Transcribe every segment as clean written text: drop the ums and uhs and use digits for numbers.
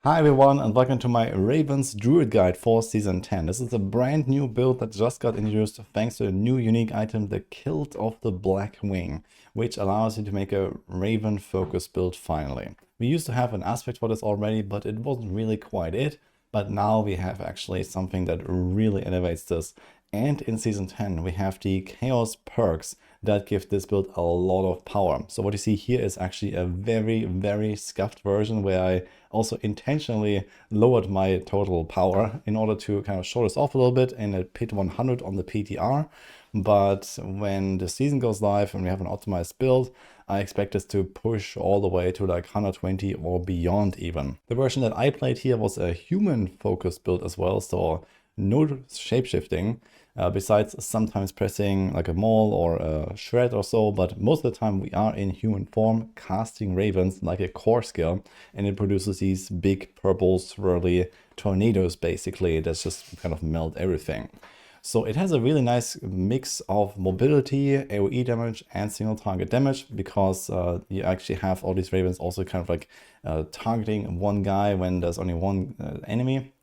Hi everyone and welcome to my Ravens Druid guide for Season 10. This is a brand new build that just got introduced thanks to a new unique item, the Kilt of the Black Wing, which allows you to make a Raven focused build finally. We used to have an aspect for this already, but it wasn't really quite it. But now we have actually something that really elevates this. And in Season 10 we have the Chaos perks that give this build a lot of power. So what you see here is actually a very scuffed version where I also intentionally lowered my total power in order to kind of show this off a little bit, and it hit 100 on the PTR. But when the season goes live and we have an optimized build, I expect this to push all the way to like 120 or beyond even. The version that I played here was a human focused build as well, so no shapeshifting. Besides sometimes pressing like a maul or a shred or so, but most of the time we are in human form casting ravens like a core skill, and it produces these big purple swirly tornadoes basically that just kind of melt everything. So it has a really nice mix of mobility, AoE damage, and single target damage, because you actually have all these ravens also kind of like targeting one guy when there's only one enemy.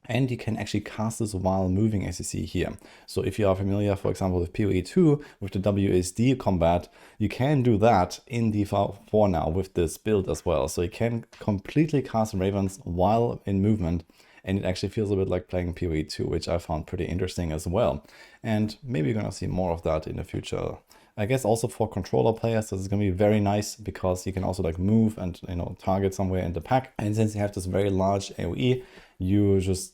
And you can actually cast this while moving, as you see here. So if you are familiar, for example, with PoE 2, with the WSD combat, you can do that in D4 now with this build as well. So you can completely cast ravens while in movement, and it actually feels a bit like playing PoE 2, which I found pretty interesting as well. And maybe you're gonna see more of that in the future. I guess also for controller players, this is going to be very nice because you can also like move and, target somewhere in the pack. And since you have this very large AoE, you just,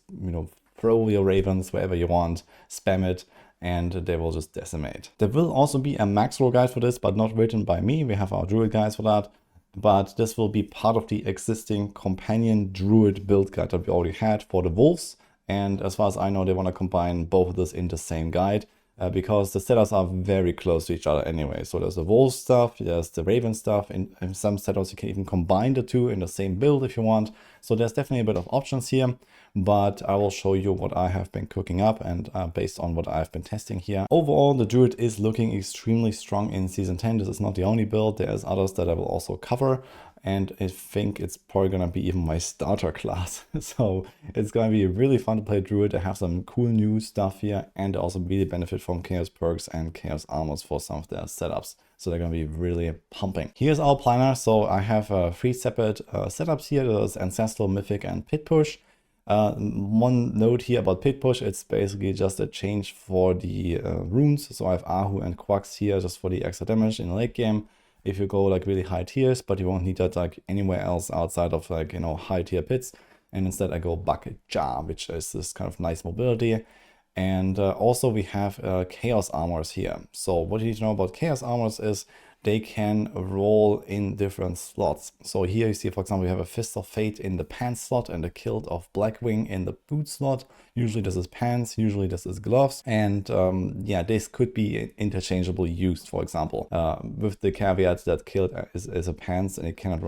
throw your ravens wherever you want, spam it, and they will just decimate. There will also be a max roll guide for this, but not written by me. We have our druid guides for that. But this will be part of the existing companion druid build guide that we already had for the wolves. And as far as I know, they want to combine both of this in the same guide. Because the setups are very close to each other anyway. So there's the wolf stuff, there's the raven stuff. In some setups, you can even combine the two in the same build if you want. So there's definitely a bit of options here, but I will show you what I have been cooking up and based on what I've been testing here. Overall, the druid is looking extremely strong in Season 10. This is not the only build. There's others that I will also cover. And I think it's probably gonna be even my starter class. So it's gonna be really fun to play druid. I have some cool new stuff here, and also really benefit from chaos perks and chaos armors for some of their setups. So they're gonna be really pumping. Here's our planner. So I have 3 separate setups here. There's ancestral, mythic, and pit push. One note here about pit push, it's basically just a change for the runes. So I have Ahu and Quax here just for the extra damage in the late game. If you go like really high tiers, but you won't need that like anywhere else outside of like, high tier pits. And instead I go Bucket Jar, which is this kind of nice mobility. And also we have chaos armors here. So what you need to know about chaos armors is they can roll in different slots. So here you see, for example, we have a Fist of Fate in the pants slot and a Kilt of Blackwing in the boot slot. Usually this is pants, usually this is gloves. And yeah, this could be interchangeably used, for example, with the caveat that Kilt is a pants and it cannot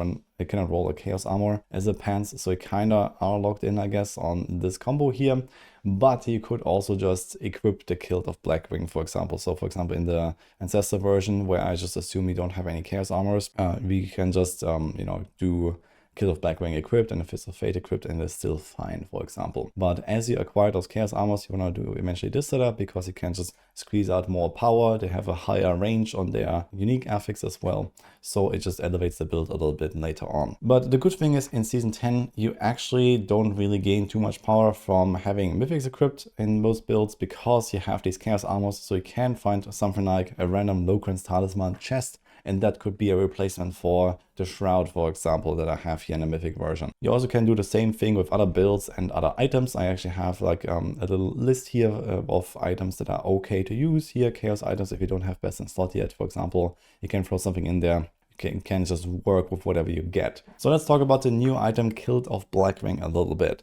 roll a chaos armor as a pants. So it kind of are locked in, I guess, on this combo here. But you could also just equip the Kilt of Blackwing, for example. So for example, in the Ancestor version, where I just assume we don't have any Chaos Armors, we can just, do Kilt of Blackwing equipped and a Fist of Fate equipped, and it's still fine, for example. But as you acquire those Chaos Armors, you want to do eventually this setup, because you can just squeeze out more power. They have a higher range on their unique affix as well. So it just elevates the build a little bit later on. But the good thing is, in Season 10, you actually don't really gain too much power from having Mythics equipped in most builds, because you have these Chaos Armors. So you can find something like a random Locrans Talisman chest, and that could be a replacement for the Shroud, for example, that I have here in the Mythic version. You also can do the same thing with other builds and other items. I actually have like a little list here of items that are okay to use here. Chaos items, if you don't have best in slot yet, for example, you can throw something in there. You can just work with whatever you get. So let's talk about the new item, Kilt of Blackwing, a little bit.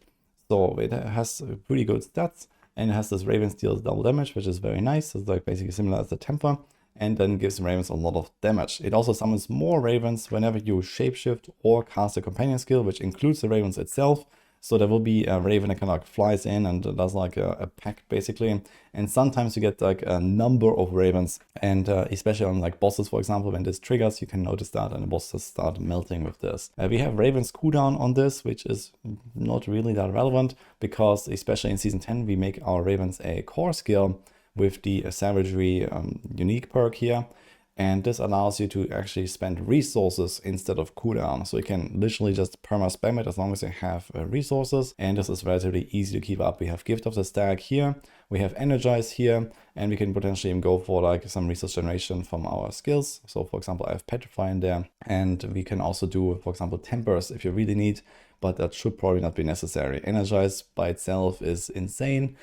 So it has pretty good stats, and it has this Ravens deals double damage, which is very nice. It's like basically similar as the Temper, and then gives ravens a lot of damage. It also summons more ravens whenever you shapeshift or cast a companion skill, which includes the ravens itself. So there will be a Raven that kind of like flies in and does like a pack basically. And sometimes you get like a number of Ravens, and especially on like bosses, for example, when this triggers, you can notice that, and the bosses start melting with this. We have Raven's cooldown on this, which is not really that relevant, because especially in Season 10, we make our Ravens a core skill with the Savagery unique perk here. And this allows you to actually spend resources instead of cooldown. So you can literally just perma spam it as long as you have resources. And this is relatively easy to keep up. We have Gift of the Stag here. We have Energize here. And we can potentially even go for like some resource generation from our skills. So for example, I have Petrify in there. And we can also do, for example, Tempers if you really need. But that should probably not be necessary. Energize by itself is insane,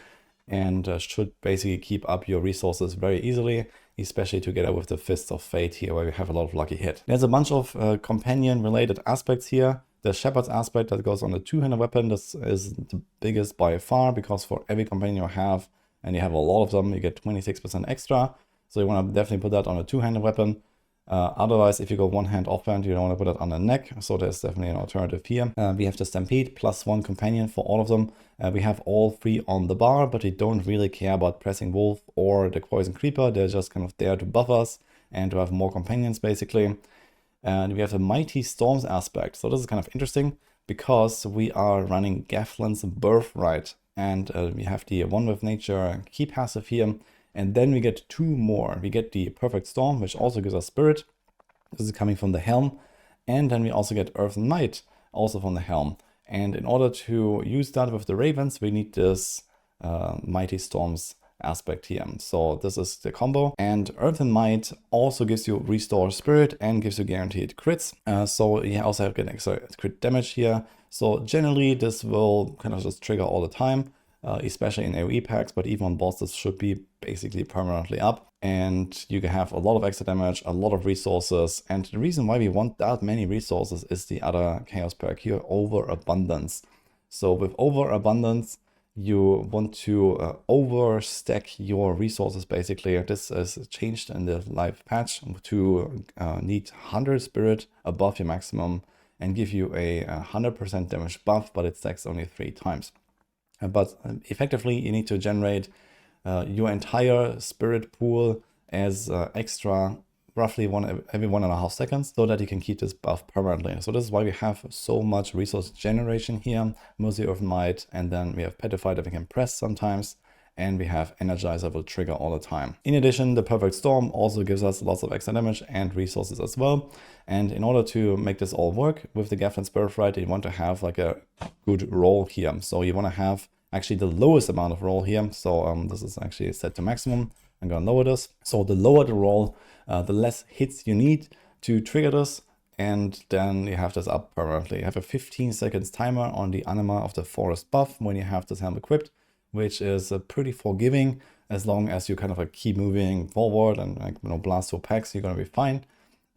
and should basically keep up your resources very easily, especially together with the Fists of Fate here, where we have a lot of lucky hit. There's a bunch of companion related aspects here. The Shepherd's aspect that goes on the two-handed weapon, this is the biggest by far, because for every companion you have, and you have a lot of them, you get 26% extra. So you want to definitely put that on a two-handed weapon. Otherwise, if you go one hand offhand, you don't want to put it on the neck. So there's definitely an alternative here. We have the Stampede, +1 companion for all of them. We have all 3 on the bar, but we don't really care about Pressing Wolf or the Poison Creeper. They're just kind of there to buff us and to have more companions, basically. And we have the Mighty Storms aspect. So this is kind of interesting, because we are running Gaflen's Birthright. And we have the One with Nature key passive here. And then we get 2 more. We get the Perfect Storm, which also gives us Spirit. This is coming from the Helm. And then we also get Earth and Might, also from the Helm. And in order to use that with the Ravens, we need this Mighty Storms aspect here. So this is the combo. And Earth and Might also gives you Restore Spirit and gives you guaranteed crits. So you also have get extra crit damage here. So generally this will kind of just trigger all the time. Especially in AoE packs, but even on bosses should be basically permanently up. And you can have a lot of extra damage, a lot of resources. And the reason why we want that many resources is the other chaos perk here, Overabundance. So with Overabundance, you want to overstack your resources basically. This is changed in the live patch to need 100 spirit above your maximum and give you a 100% damage buff, but it stacks only 3 times. But effectively, you need to generate your entire spirit pool as extra, roughly every 1.5 seconds, so that you can keep this buff permanently. So this is why we have so much resource generation here. Mercy of Might, and then we have Petrify that we can press sometimes, and we have Energize that will trigger all the time. In addition, the Perfect Storm also gives us lots of extra damage and resources as well. And in order to make this all work with the Gaflen's Birthright, you want to have like a good roll here. So you want to have actually the lowest amount of roll here. So this is actually set to maximum. I'm going to lower this. So the lower the roll, the less hits you need to trigger this. And then you have this up permanently. You have a 15 seconds timer on the Anima of the Forest buff when you have this helm equipped, which is pretty forgiving as long as you kind of keep moving forward and blast your packs, you're going to be fine.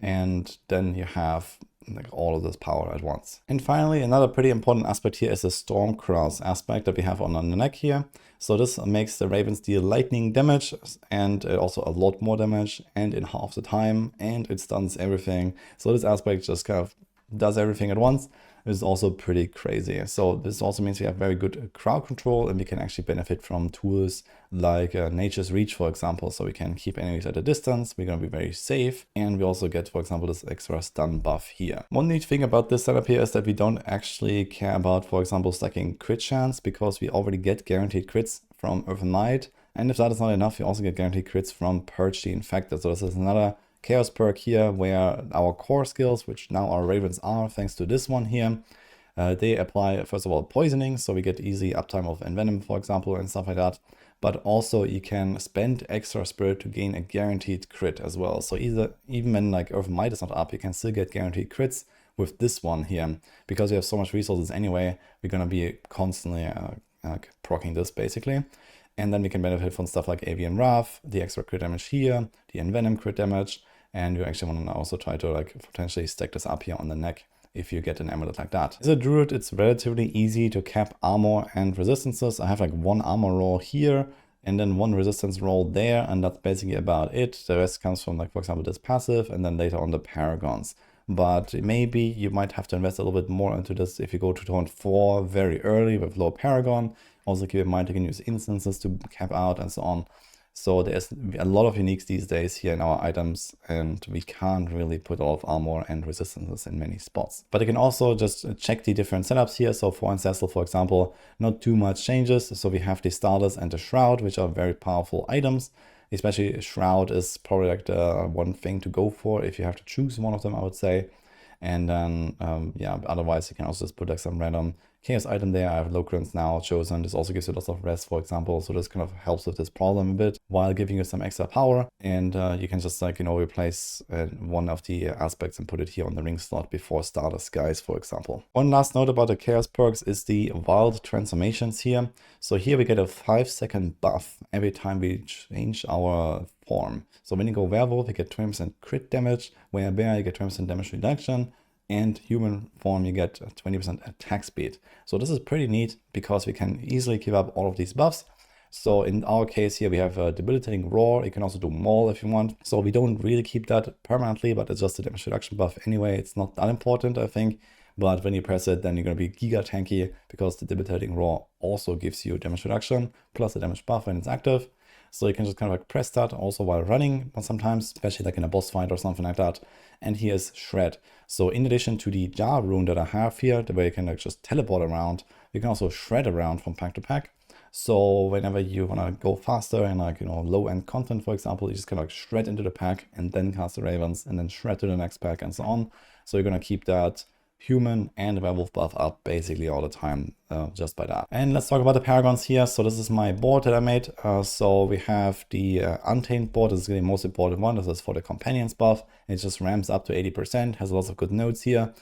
And then you have like all of this power at once. And finally, another pretty important aspect here is the Stormcross aspect that we have on the neck here. So this makes the Ravens deal lightning damage and also a lot more damage and in half the time, and it stuns everything. So this aspect just kind of does everything at once. Is also pretty crazy. So this also means we have very good crowd control, and we can actually benefit from tools like Nature's Reach, for example. So we can keep enemies at a distance, we're going to be very safe, and we also get, for example, this extra stun buff here. One neat thing about this setup here is that we don't actually care about, for example, stacking crit chance, because we already get guaranteed crits from Earth and Might. And if that is not enough, we also get guaranteed crits from Purge the Infected. So this is another chaos perk here where our core skills, which now our Ravens are thanks to this one here, they apply first of all poisoning, so we get easy uptime of envenom, for example, and stuff like that. But also you can spend extra spirit to gain a guaranteed crit as well. So even when like Earth Might is not up, you can still get guaranteed crits with this one here. Because we have so much resources anyway, we're gonna be constantly proccing this basically. And then we can benefit from stuff like Avian Wrath, the extra crit damage here, the envenom crit damage, and you actually want to also try to like potentially stack this up here on the neck if you get an amulet like that. As a druid, it's relatively easy to cap armor and resistances. I have like 1 armor roll here and then 1 resistance roll there, and that's basically about it. The rest comes from like, for example, this passive and then later on the Paragons. but maybe you might have to invest a little bit more into this if you go to turn 4 very early with low Paragon. Also keep in mind you can use instances to cap out and so on. So there's a lot of uniques these days here in our items, and we can't really put all of armor and resistances in many spots. But you can also just check the different setups here. So for Ancestral, for example, not too much changes. So we have the Starters and the Shroud, which are very powerful items. Especially Shroud is probably like the one thing to go for if you have to choose one of them, I would say. And then, yeah, otherwise you can also just put like some random chaos item there. I have Locrons now chosen. This also gives you lots of rest, for example. So this kind of helps with this problem a bit while giving you some extra power. And you can just like, you know, replace one of the aspects and put it here on the ring slot before starter skies, for example. One last note about the chaos perks is the wild transformations here. So here we get a 5-second buff every time we change our form. So when you go werewolf, you get 20% crit damage, bear, you get 20% damage reduction, and human form, you get 20% attack speed. So this is pretty neat because we can easily keep up all of these buffs. So in our case here, we have a debilitating roar. You can also do maul if you want. So we don't really keep that permanently, but it's just a damage reduction buff anyway. It's not that important, I think. But when you press it, then you're going to be giga tanky because the debilitating roar also gives you damage reduction plus a damage buff when it's active. So you can just kind of like press that also while running sometimes, especially like in a boss fight or something like that. And here's Shred. So in addition to the Jar rune that I have here, the way you can like just teleport around, you can also shred around from pack to pack. So whenever you want to go faster and like, you know, low end content, for example, you just kind of like shred into the pack and then cast the Ravens and then shred to the next pack and so on. So you're going to keep that human and werewolf buff up basically all the time just by that. And let's talk about the Paragons here. So this is my board that I made. So we have the Untamed board. This is the most important one. This is for the Companions buff. It just ramps up to 80%, has lots of good nodes here.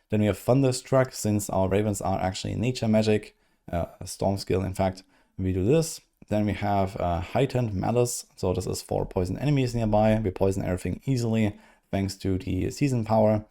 Then we have Thunderstruck, since our Ravens are actually nature magic, a storm skill in fact. We do this. Then we have Heightened Malice. So this is for poison enemies nearby. We poison everything easily thanks to the season power.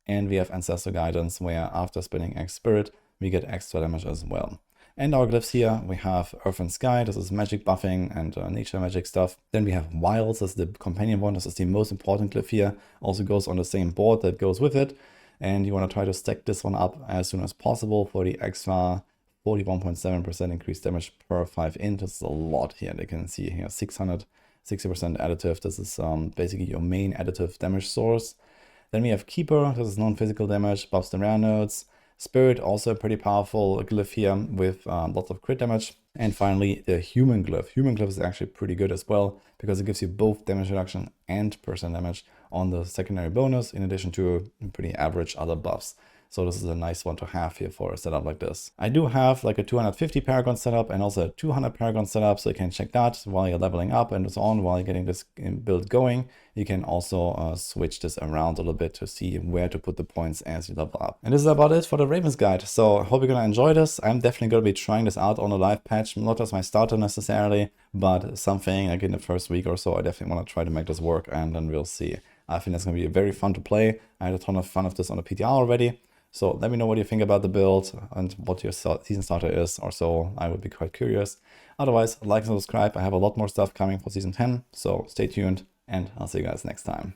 And we have Ancestor Guidance, where after spinning X Spirit, we get extra damage as well. And our glyphs here, we have Earth and Sky. This is magic buffing and nature magic stuff. Then we have Wilds, this is the companion one. This is the most important glyph here. Also goes on the same board that goes with it. And you want to try to stack this one up as soon as possible for the extra 41.7% increased damage per 5 int. This is a lot here. You can see here 660% additive. This is basically your main additive damage source. Then we have Keeper, this is non-physical damage, buffs the rare nodes. Spirit, also a pretty powerful glyph here with lots of crit damage. And finally, the Human Glyph. Human Glyph is actually pretty good as well because it gives you both damage reduction and percent damage on the secondary bonus, in addition to pretty average other buffs. So this is a nice one to have here for a setup like this. I do have like a 250 Paragon setup and also a 200 Paragon setup, so you can check that while you're leveling up and so on, while you're getting this build going. You can also switch this around a little bit to see where to put the points as you level up. And this is about it for the Ravens guide. So I hope you're gonna enjoy this. I'm definitely gonna be trying this out on a live patch, not as my starter necessarily, but something like in the first week or so. I definitely want to try to make this work, and then we'll see. I think it's gonna be very fun to play. I had a ton of fun of this on the PTR already. So let me know what you think about the build and what your season starter is or so. I would be quite curious. Otherwise, like and subscribe. I have a lot more stuff coming for season 10. So stay tuned and I'll see you guys next time.